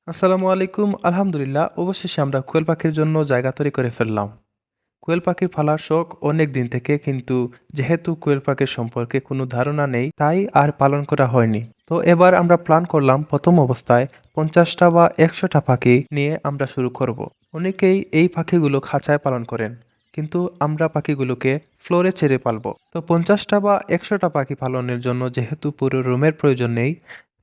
আসসালামু আলাইকুম। আলহামদুলিল্লাহ, অবশেষে আমরা কোয়েল পাখির জন্য জায়গা তৈরি করে ফেললাম। কোয়েল পাখি পালার শখ অনেক দিন থেকে, কিন্তু যেহেতু কোয়েল পাখির সম্পর্কে কোনো ধারণা নেই তাই আর পালন করা হয়নি। তো এবার আমরা প্ল্যান করলাম প্রথম অবস্থায় 50টা বা 100টা পাখি নিয়ে আমরা শুরু করব। অনেকেই এই পাখিগুলো খাঁচায় পালন করেন, কিন্তু আমরা পাখিগুলোকে ফ্লোরে ছেড়ে পালবো। তো 50টা বা 100টা পাখি পালনের জন্য যেহেতু পুরো রুমের প্রয়োজন নেই,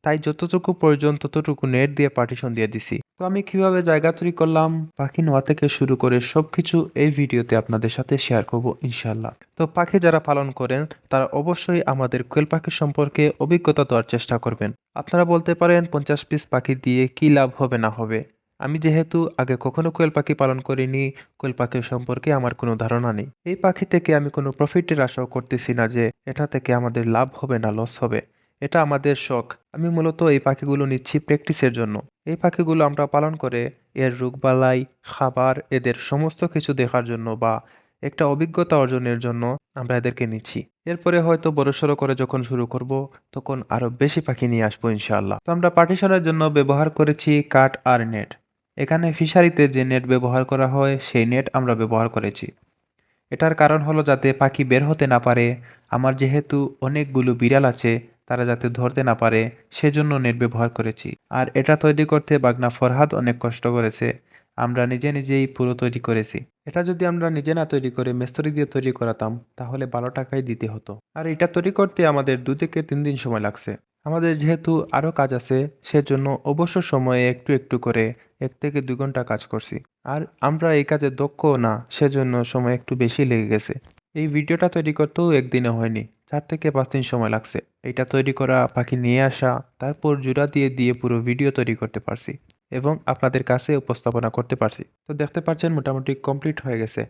তাই যতটুকু প্রয়োজন ততটুকু নেট দিয়ে পার্টিশন দিয়ে দিছি। তো আমি কিভাবে জায়গা তৈরি করলাম, পাখি নেওয়া থেকে শুরু করে সবকিছু এই ভিডিওতে আপনাদের সাথে শেয়ার করব ইনশাল্লাহ। তো পাখি যারা পালন করেন তারা অবশ্যই আমাদের কোয়েল পাখি সম্পর্কে অভিজ্ঞতা দেওয়ার চেষ্টা করবেন। আপনারা বলতে পারেন 50 পিস পাখি দিয়ে কি লাভ হবে না হবে। আমি যেহেতু আগে কখনো কোয়েল পাখি পালন করিনি, কোয়েল পাখি সম্পর্কে আমার কোনো ধারণা নেই। এই পাখি থেকে আমি কোনো প্রফিটের আশাও করতেছি না যে এটা থেকে আমাদের লাভ হবে না লস হবে। এটা আমাদের শখ। আমি মূলত এই পাখিগুলো নিচ্ছি প্র্যাকটিসের জন্য। এই পাখিগুলো আমরা পালন করে এর রোগবালাই, খাবার, এদের সমস্ত কিছু দেখার জন্য বা একটা অভিজ্ঞতা অর্জনের জন্য আমরা এদেরকে নিচ্ছি। এরপরে হয়তো বড়সড় করে যখন শুরু করব, তখন আরো বেশি পাখি নিয়ে আসবো ইনশাআল্লাহ। তো আমরা পার্টিশনের জন্য ব্যবহার করেছি কাঠ আর নেট। এখানে ফিশারিতে যে নেট ব্যবহার করা হয় সেই নেট আমরা ব্যবহার করেছি। এটার কারণ হলো যাতে পাখি বের হতে না পারে। আমার যেহেতু অনেকগুলো বিড়াল আছে, তারা যাতে ধরতে না পারে সেজন্য নেট ব্যবহার করেছি। আর এটা তৈরি করতে বাগনা ফরহাদ অনেক কষ্ট করেছে। আমরা নিজে নিজেই পুরো তৈরি করেছি। এটা যদি আমরা নিজে না তৈরি করে মিস্ত্রি দিয়ে তৈরি করাতাম তাহলে 12 টাকাই দিতে হতো। আর এটা তৈরি করতে আমাদের 2 থেকে 3 দিন সময় লাগছে। আমাদের যেহেতু আরো কাজ আছে, সেজন্য অবসর সময়ে একটু একটু করে 1 থেকে 2 ঘন্টা কাজ করছি। আর আমরা এই কাজে দক্ষও না, সেজন্য সময় একটু বেশি লেগে গেছে। এই ভিডিওটা তৈরি করতেও একদিনে হয়নি, 4 থেকে 5 দিন সময় লাগছে। এটা তৈরি করা, পাখি নিয়ে আসা, তারপর জোড়া দিয়ে দিয়ে পুরো ভিডিও তৈরি করতে পারছি এবং আপনাদের কাছে উপস্থাপনা করতে পারছি। তো দেখতে পাচ্ছেন মোটামুটি কমপ্লিট হয়ে গেছে।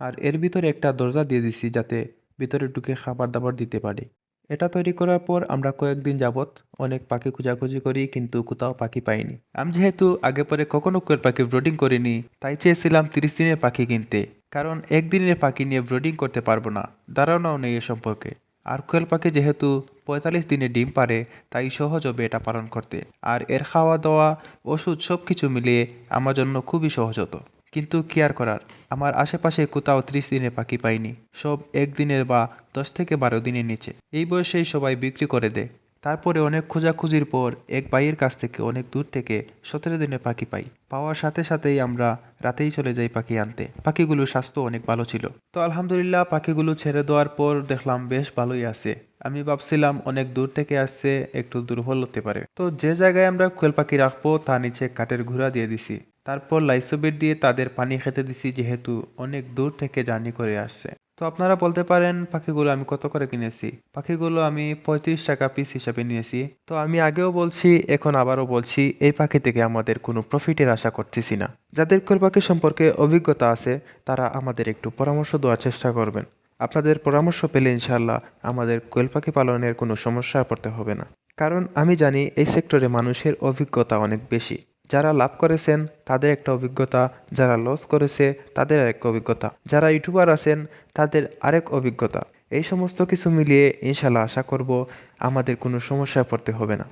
আর এর ভিতরে একটা দরজা দিয়ে দিছি যাতে ভিতরে ঢুকে খাবার দাবার দিতে পারি। এটা তৈরি করার পর আমরা কয়েকদিন যাবত অনেক পাখি খোঁজাখুঁজি করি, কিন্তু কোথাও পাখি পাইনি। আমি যেহেতু আগে পরে কখনো কোয়েল পাখি ব্রোডিং করিনি, তাই চেয়েছিলাম 30 দিনের পাখি কিনতে। কারণ একদিনের পাখি নিয়ে ব্রোডিং করতে পারবো না, ধারণাও নেই এ সম্পর্কে। আর কোয়েল পাখি যেহেতু 45 দিনে ডিম পারে, তাই সহজ হবে এটা পালন করতে। আর এর খাওয়া দাওয়া, ওষুধ সবকিছু মিলিয়ে আমার জন্য খুবই সহজ হতো। কিন্তু কি আর করার, আমার আশেপাশে কোথাও 30 দিনের পাখি পাইনি। সব একদিনের বা 10 থেকে 12 দিনের নিচে। এই বয়সেই সবাই বিক্রি করে দেয়। তারপরে অনেক খোঁজাখুঁজির পর এক ভাইয়ের কাছ থেকে অনেক দূর থেকে 17 দিনের পাখি পাই। পাওয়ার সাথে সাথেই আমরা রাতেই চলে যাই পাখি আনতে। পাখিগুলোর স্বাস্থ্য অনেক ভালো ছিল। তো আলহামদুলিল্লাহ, পাখিগুলো ছেড়ে দেওয়ার পর দেখলাম বেশ ভালোই আছে। আমি ভাবছিলাম অনেক দূর থেকে আসছে, একটু দুর্বল হতে পারে। তো যে জায়গায় আমরা কোয়েল পাখি রাখবো তার নিচে কাঠের ঘুড়া দিয়ে দিছি। তারপর লাইসোবিট দিয়ে তাদের পানি খেতে দিছি, যেহেতু অনেক দূর থেকে জার্নি করে আসছে। তো আপনারা বলতে পারেন পাখিগুলো আমি কত করে কিনেছি। পাখিগুলো আমি 35 টাকা পিস হিসাবে নিয়েছি। তো আমি আগেও বলছি, এখন আবারও বলছি, এই পাখি থেকে আমাদের কোনো প্রফিটের আশা করতেছি না। যাদের কোয়েল পাখি সম্পর্কে অভিজ্ঞতা আছে তারা আমাদের একটু পরামর্শ দেওয়ার চেষ্টা করবেন। আপনাদের পরামর্শ পেলে ইনশাল্লাহ আমাদের কোয়েল পাখি পালনের কোনো সমস্যায় পড়তে হবে না। কারণ আমি জানি এই সেক্টরে মানুষের অভিজ্ঞতা অনেক বেশি। যারা লাভ করেছেন তাদের একটা অভিজ্ঞতা, যারা লস করেছে তাদের আরেক অভিজ্ঞতা, যারা ইউটিউবার আছেন তাদের আরেক অভিজ্ঞতা। এই সমস্ত কিছু মিলিয়ে ইনশাল্লাহ আশা করব আমাদের কোনো সমস্যায় পড়তে হবে না।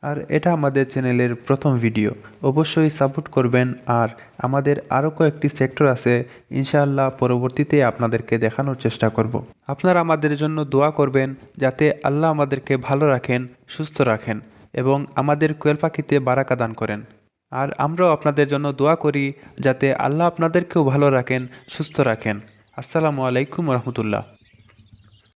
আর এটা আমাদের চ্যানেলের প্রথম ভিডিও, অবশ্যই সাপোর্ট করবেন। আর আমাদের আরও কয়েকটি সেক্টর আছে, ইনশাআল্লাহ পরবর্তীতে আপনাদেরকে দেখানোর চেষ্টা করব। আপনারা আমাদের জন্য দোয়া করবেন যাতে আল্লাহ আমাদেরকে ভালো রাখেন, সুস্থ রাখেন এবং আমাদের কোয়েল পাখিতে বারাকা দান করেন। আর আমরাও আপনাদের জন্য দোয়া করি যাতে আল্লাহ আপনাদেরকেও ভালো রাখেন, সুস্থ রাখেন। আসসালামু আলাইকুম রহমতুল্লাহ।